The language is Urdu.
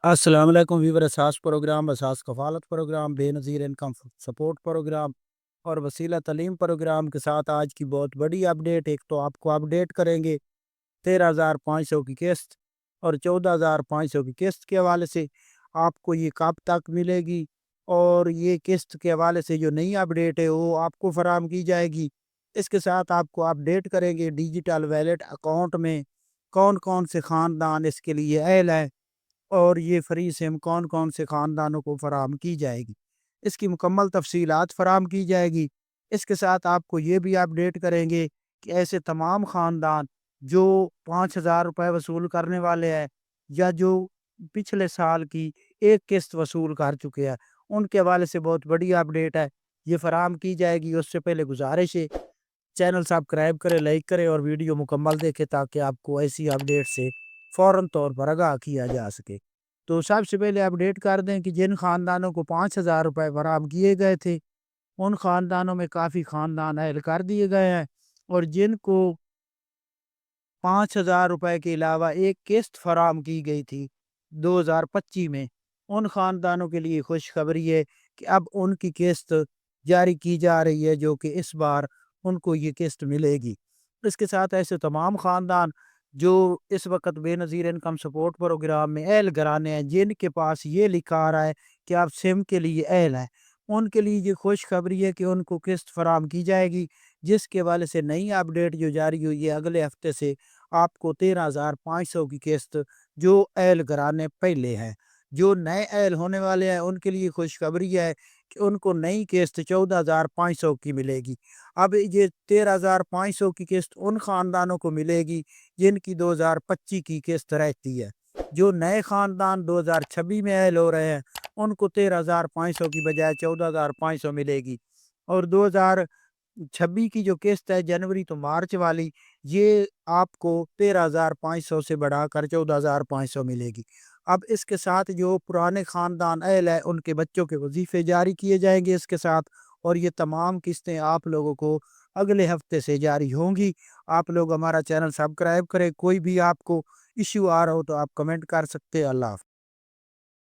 السلام علیکم ویور اساس پروگرام، اساس کفالت پروگرام، بے نظیر انکم سپورٹ پروگرام اور وسیلہ تعلیم پروگرام کے ساتھ آج کی بہت بڑی اپڈیٹ۔ ایک تو آپ کو اپڈیٹ کریں گے 13,500 کی قسط اور 14,500 کی قسط کے حوالے سے آپ کو یہ کب تک ملے گی، اور یہ قسط کے حوالے سے جو نئی اپڈیٹ ہے وہ آپ کو فراہم کی جائے گی۔ اس کے ساتھ آپ کو اپڈیٹ کریں گے ڈیجیٹل ویلیٹ اکاؤنٹ میں کون کون سے خاندان اس کے لیے اہل ہے، اور یہ فری سم کون کون سے خاندانوں کو فراہم کی جائے گی، اس کی مکمل تفصیلات فراہم کی جائے گی۔ اس کے ساتھ آپ کو یہ بھی اپڈیٹ کریں گے کہ ایسے تمام خاندان جو 5,000 روپے وصول کرنے والے ہیں یا جو پچھلے سال کی ایک قسط وصول کر چکے ہیں، ان کے حوالے سے بہت بڑی اپڈیٹ ہے، یہ فراہم کی جائے گی۔ اس سے پہلے گزارش ہے چینل سبسکرائب کرے، لائک کرے اور ویڈیو مکمل دیکھے تاکہ آپ کو ایسی اپڈیٹ سے فوراً طور پر آگاہ کیا جا سکے۔ تو سب سے پہلے اپڈیٹ کر دیں کہ جن خاندانوں کو 5,000 روپے فراہم کیے گئے تھے ان خاندانوں میں کافی خاندان اہل کر دیے گئے ہیں، اور جن کو 5,000 روپے کے علاوہ ایک قسط فراہم کی گئی تھی 2025 میں، ان خاندانوں کے لیے خوشخبری ہے کہ اب ان کی قسط جاری کی جا رہی ہے، جو کہ اس بار ان کو یہ قسط ملے گی۔ اس کے ساتھ ایسے تمام خاندان جو اس وقت بے نظیر انکم سپورٹ پروگرام میں اہل گرانے ہیں، جن کے پاس یہ لکھا آ رہا ہے کہ آپ سم کے لیے اہل ہیں، ان کے لیے یہ خوشخبری ہے کہ ان کو قسط فراہم کی جائے گی، جس کے حوالے سے نئی اپڈیٹ جو جاری ہوئی ہے اگلے ہفتے سے آپ کو 13,500 کی قسط جو اہل گرانے پہلے ہیں، جو نئے اہل ہونے والے ہیں ان کے لیے خوشخبری ہے کہ ان کو نئی قسط 14,500 کی ملے گی۔ اب یہ 13,500 کی قسط ان خاندانوں کو ملے گی جن کی 2025 کی قسط رہتی ہے۔ جو نئے خاندان 2026 میں اہل ہو رہے ہیں ان کو 13,500 کی بجائے 14,500 ملے گی، اور 2026 کی جو قسط ہے جنوری تو مارچ والی، یہ آپ کو 13,500 سے بڑھا کر 14,500 ملے گی۔ اب اس کے ساتھ جو پرانے خاندان اہل ہیں ان کے بچوں کے وظیفے جاری کیے جائیں گے اس کے ساتھ، اور یہ تمام قسطیں آپ لوگوں کو اگلے ہفتے سے جاری ہوں گی۔ آپ لوگ ہمارا چینل سبسکرائب کریں، کوئی بھی آپ کو ایشو آ رہا ہو تو آپ کمنٹ کر سکتے ہیں۔ اللہ حافظ۔